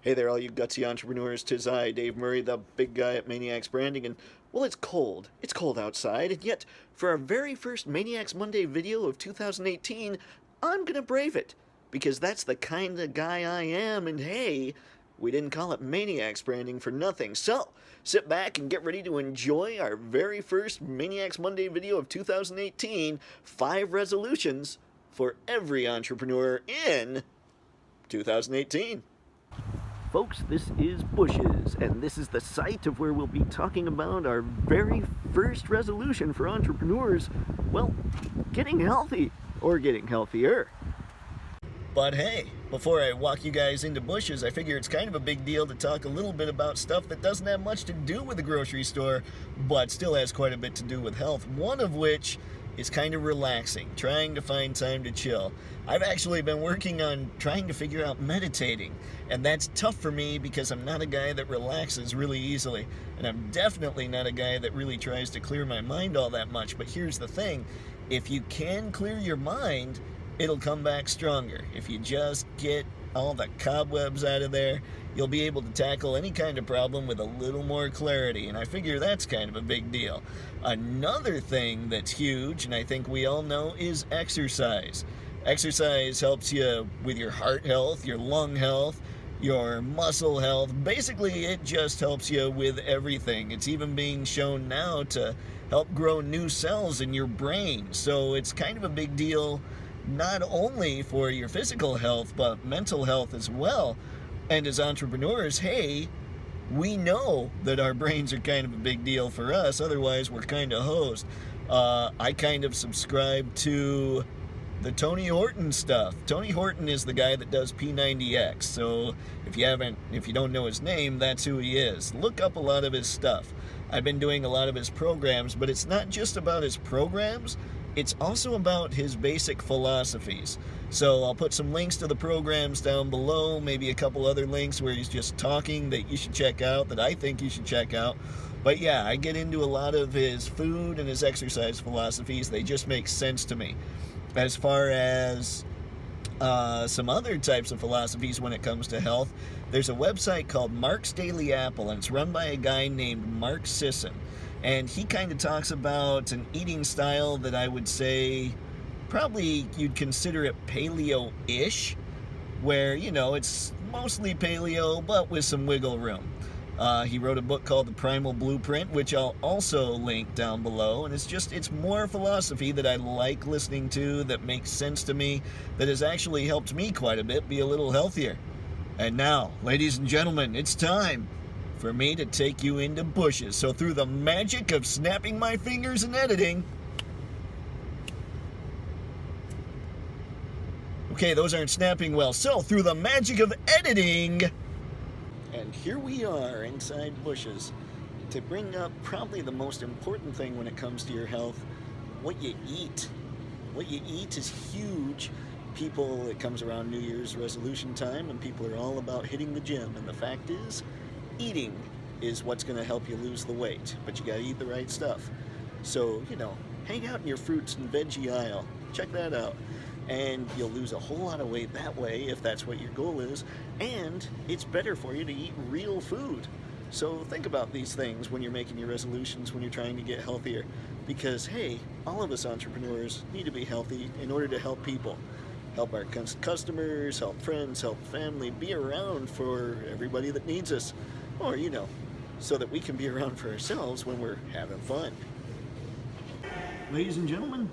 Hey there, all you gutsy entrepreneurs. 'Tis I, Dave Murray, the big guy at Mayniax Branding, and, well, it's cold. It's cold outside, and yet, for our very first Mayniax Monday video of 2018, I'm gonna brave it, because that's the kind of guy I am, and hey, we didn't call it Mayniax Branding for nothing. So, sit back and get ready to enjoy our very first Mayniax Monday video of 2018, 5 resolutions for every entrepreneur in 2018. Folks, this is Bushes, and this is the site of where we'll be talking about our very first resolution for entrepreneurs, well, getting healthy, or getting healthier. But hey, before I walk you guys into Bushes, I figure it's kind of a big deal to talk a little bit about stuff that doesn't have much to do with the grocery store, but still has quite a bit to do with health, one of which is kind of relaxing, trying to find time to chill. I've actually been working on trying to figure out meditating, and that's tough for me because I'm not a guy that relaxes really easily, and I'm definitely not a guy that really tries to clear my mind all that much. But here's the thing, if you can clear your mind, it'll come back stronger. If you just get all the cobwebs out of there, you'll be able to tackle any kind of problem with a little more clarity, and I figure that's kind of a big deal. Another thing that's huge, and I think we all know, is exercise. Exercise helps you with your heart health, your lung health, your muscle health. Basically, it just helps you with everything. It's even being shown now to help grow new cells in your brain, so it's kind of a big deal not only for your physical health, but mental health as well. And as entrepreneurs, hey, we know that our brains are kind of a big deal for us, otherwise we're kind of hosed. I kind of subscribe to the Tony Horton stuff. Tony Horton is the guy that does P90X, so if you don't know his name, that's who he is. Look up a lot of his stuff. I've been doing a lot of his programs, but it's not just about his programs, it's also about his basic philosophies. So I'll put some links to the programs down below, maybe a couple other links where he's just talking that you should check out, that I think you should check out. But yeah, I get into a lot of his food and his exercise philosophies. They just make sense to me. As far as some other types of philosophies when it comes to health, there's a website called Mark's Daily Apple, and it's run by a guy named Mark Sisson. And he kind of talks about an eating style that I would say probably you'd consider it paleo-ish, where, you know, it's mostly paleo, but with some wiggle room. He wrote a book called The Primal Blueprint, which I'll also link down below, and it's more philosophy that I like listening to, that makes sense to me, that has actually helped me quite a bit be a little healthier. And now, ladies and gentlemen, it's time for me to take you into Bushes. So through the magic of snapping my fingers and editing... Okay, those aren't snapping well. So through the magic of editing... And here we are inside Bushes to bring up probably the most important thing when it comes to your health, what you eat. What you eat is huge. It comes around New Year's resolution time and people are all about hitting the gym. And the fact is, eating is what's going to help you lose the weight, but you got to eat the right stuff. So, you know, hang out in your fruits and veggie aisle. Check that out. And you'll lose a whole lot of weight that way if that's what your goal is. And it's better for you to eat real food. So think about these things when you're making your resolutions, when you're trying to get healthier. Because, hey, all of us entrepreneurs need to be healthy in order to help people. Help our customers, help friends, help family, be around for everybody that needs us. Or, you know, so that we can be around for ourselves when we're having fun. Ladies and gentlemen,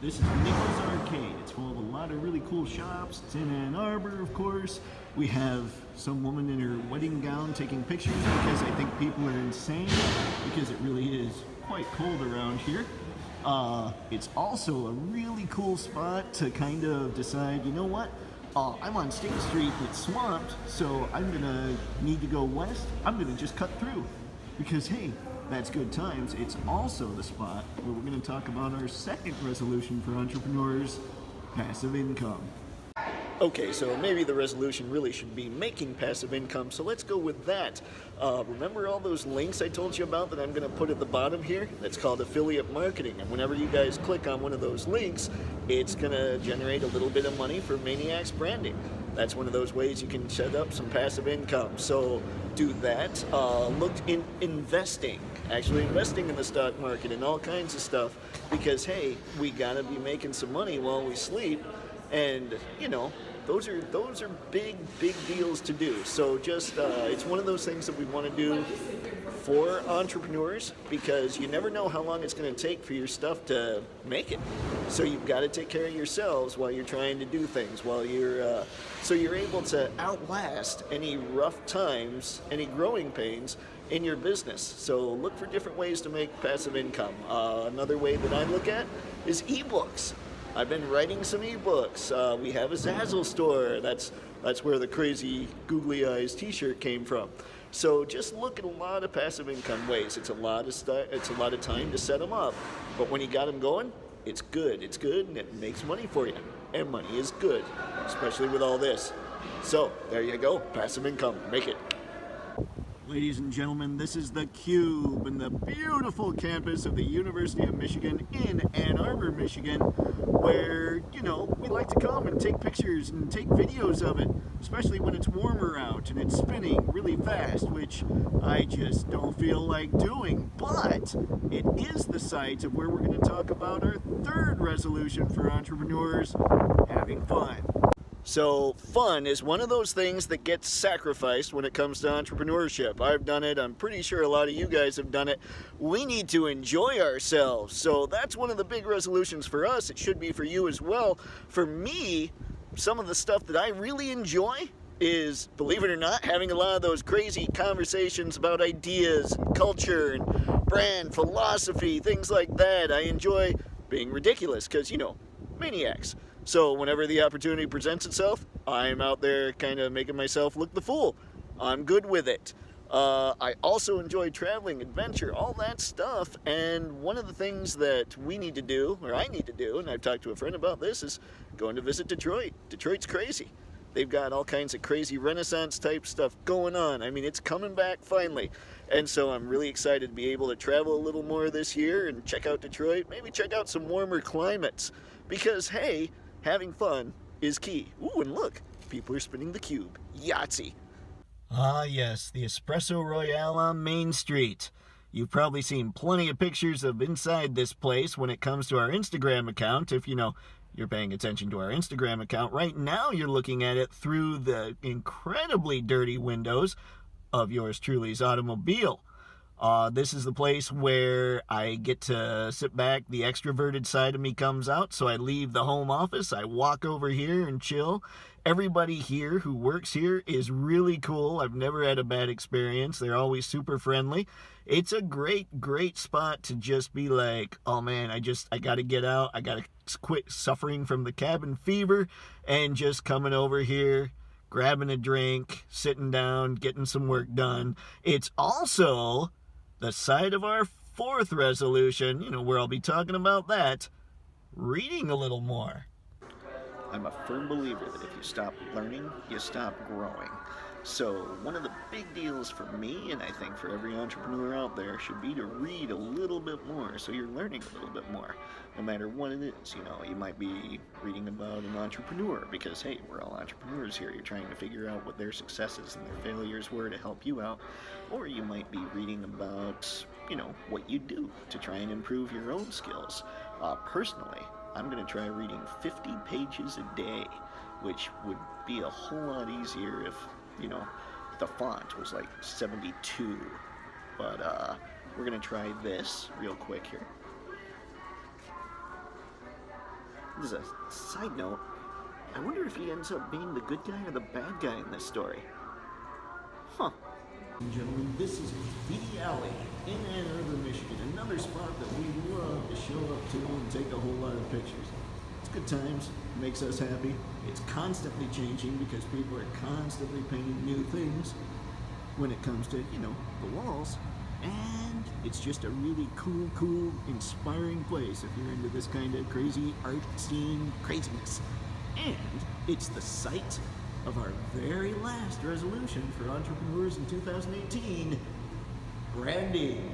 this is Nichols Arcade. It's full of a lot of really cool shops. It's in Ann Arbor, of course. We have some woman in her wedding gown taking pictures because I think people are insane, because it really is quite cold around here. It's also a really cool spot to kind of decide, you know what? I'm on State Street, it's swamped, so I'm gonna need to go west. I'm gonna just cut through because, hey, that's good times. It's also the spot where we're gonna talk about our second resolution for entrepreneurs, passive income. Okay, so maybe the resolution really should be making passive income, so let's go with that. Remember all those links I told you about that I'm going to put at the bottom here? That's called affiliate marketing, and whenever you guys click on one of those links, it's going to generate a little bit of money for Mayniax Branding. That's one of those ways you can set up some passive income. So do that. Look in investing, actually investing in the stock market and all kinds of stuff, because hey, we gotta be making some money while we sleep, and you know, those are big deals to do. So just it's one of those things that we want to do for entrepreneurs, because you never know how long it's going to take for your stuff to make it. So you've got to take care of yourselves while you're trying to do things, while you're so you're able to outlast any rough times, any growing pains in your business. So look for different ways to make passive income. Another way that I look at is ebooks. I've been writing some ebooks. We have a Zazzle store. That's where the crazy googly eyes t-shirt came from. So just look at a lot of passive income ways. It's a lot of time to set them up, but when you got them going, it's good. It's good, and it makes money for you. And money is good, especially with all this. So there you go, passive income. Make it. Ladies and gentlemen, this is the Cube in the beautiful campus of the University of Michigan in Ann Arbor, Michigan, where, you know, we like to come and take pictures and take videos of it, especially when it's warmer out and it's spinning really fast, which I just don't feel like doing. But it is the site of where we're going to talk about our third resolution for entrepreneurs: having fun. So fun is one of those things that gets sacrificed when it comes to entrepreneurship. I've done it. I'm pretty sure a lot of you guys have done it. We need to enjoy ourselves. So that's one of the big resolutions for us. It should be for you as well. For me, some of the stuff that I really enjoy is, believe it or not, having a lot of those crazy conversations about ideas and culture and brand, philosophy, things like that. I enjoy being ridiculous because, you know, maniacs. So whenever the opportunity presents itself, I'm out there kind of making myself look the fool. I'm good with it. I also enjoy traveling, adventure, all that stuff. And one of the things that we need to do, or I need to do, and I've talked to a friend about this, is going to visit Detroit. Detroit's crazy. They've got all kinds of crazy Renaissance type stuff going on. I mean, it's coming back finally. And so I'm really excited to be able to travel a little more this year and check out Detroit, maybe check out some warmer climates. Because, hey, having fun is key. Ooh, and look, people are spinning the cube. Yahtzee. Ah, yes, the Espresso Royale on Main Street. You've probably seen plenty of pictures of inside this place when it comes to our Instagram account. If, you know, you're paying attention to our Instagram account. Right now, you're looking at it through the incredibly dirty windows of yours truly's automobile. This is the place where I get to sit back. The extroverted side of me comes out, so I leave the home office. I walk over here and chill. Everybody here who works here is really cool. I've never had a bad experience. They're always super friendly. It's a great spot to just be like, oh man, I gotta get out. I gotta quit suffering from the cabin fever, and just coming over here, grabbing a drink, sitting down, getting some work done. It's also the side of our fourth resolution, you know, where I'll be talking about that, reading a little more. I'm a firm believer that if you stop learning, you stop growing. So one of the big deals for me, and I think for every entrepreneur out there, should be to read a little bit more, so you're learning a little bit more, no matter what it is. You know, you might be reading about an entrepreneur because, hey, we're all entrepreneurs here. You're trying to figure out what their successes and their failures were to help you out. Or you might be reading about, you know, what you do to try and improve your own skills. Personally, I'm going to try reading 50 pages a day, which would be a whole lot easier if, you know, the font was like 72. But we're going to try this real quick here. This is a side note. I wonder if he ends up being the good guy or the bad guy in this story. Huh. Ladies and gentlemen, this is Graffiti Alley in Ann Arbor, Michigan. Another spot that we love to show up to and take a whole lot of pictures. It's good times. It makes us happy. It's constantly changing because people are constantly painting new things when it comes to, you know, the walls. And it's just a really cool, inspiring place if you're into this kind of crazy art scene craziness. And it's the site of our very last resolution for entrepreneurs in 2018, branding.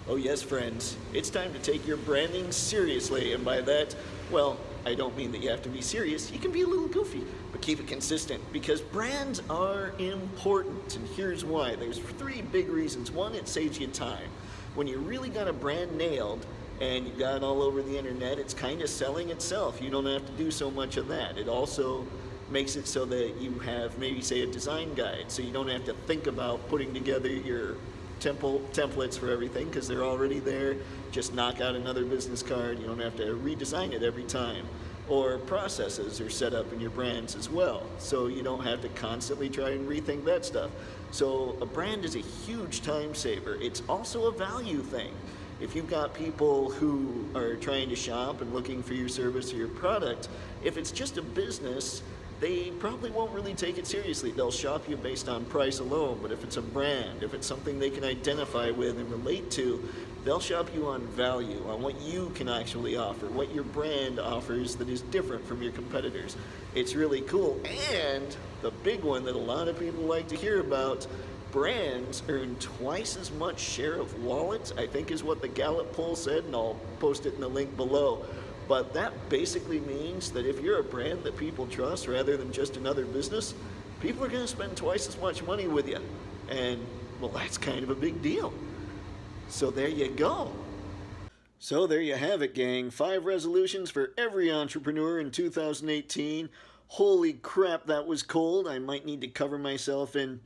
Oh yes, friends, it's time to take your branding seriously, and by that, well, I don't mean that you have to be serious. You can be a little goofy, but keep it consistent, because brands are important, and here's why. There's 3 big reasons. 1, it saves you time. When you really got a brand nailed and you got it all over the internet, it's kind of selling itself. You don't have to do so much of that. It also makes it so that you have maybe, say, a design guide, so you don't have to think about putting together your templates for everything, because they're already there. Just knock out another business card. You don't have to redesign it every time. Or processes are set up in your brands as well, so you don't have to constantly try and rethink that stuff. So a brand is a huge time saver. It's also a value thing. If you've got people who are trying to shop and looking for your service or your product, if it's just a business, they probably won't really take it seriously. They'll shop you based on price alone, but if it's a brand, if it's something they can identify with and relate to, they'll shop you on value, on what you can actually offer, what your brand offers that is different from your competitors. It's really cool. And the big one that a lot of people like to hear about, brands earn twice as much share of wallet, I think is what the Gallup poll said, and I'll post it in the link below. But that basically means that if you're a brand that people trust rather than just another business, people are going to spend twice as much money with you. And, well, that's kind of a big deal. So there you go. So there you have it, gang. 5 resolutions for every entrepreneur in 2018. Holy crap, that was cold. I might need to cover myself in,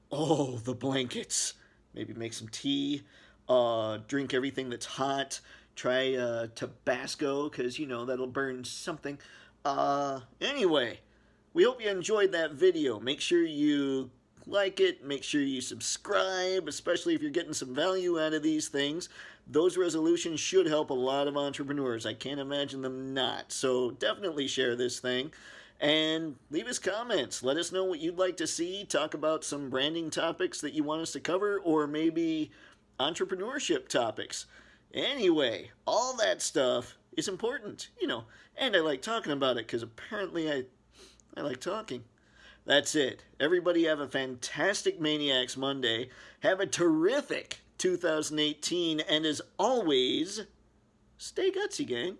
the blankets. Maybe make some tea, drink everything that's hot. Try Tabasco, because, that'll burn something. Anyway, we hope you enjoyed that video. Make sure you like it. Make sure you subscribe, especially if you're getting some value out of these things. Those resolutions should help a lot of entrepreneurs. I can't imagine them not. So definitely share this thing. And leave us comments. Let us know what you'd like to see. Talk about some branding topics that you want us to cover, or maybe entrepreneurship topics. Anyway, all that stuff is important, and I like talking about it because apparently I like talking. That's it. Everybody have a fantastic Mayniax Monday. Have a terrific 2018, and as always, stay gutsy, gang.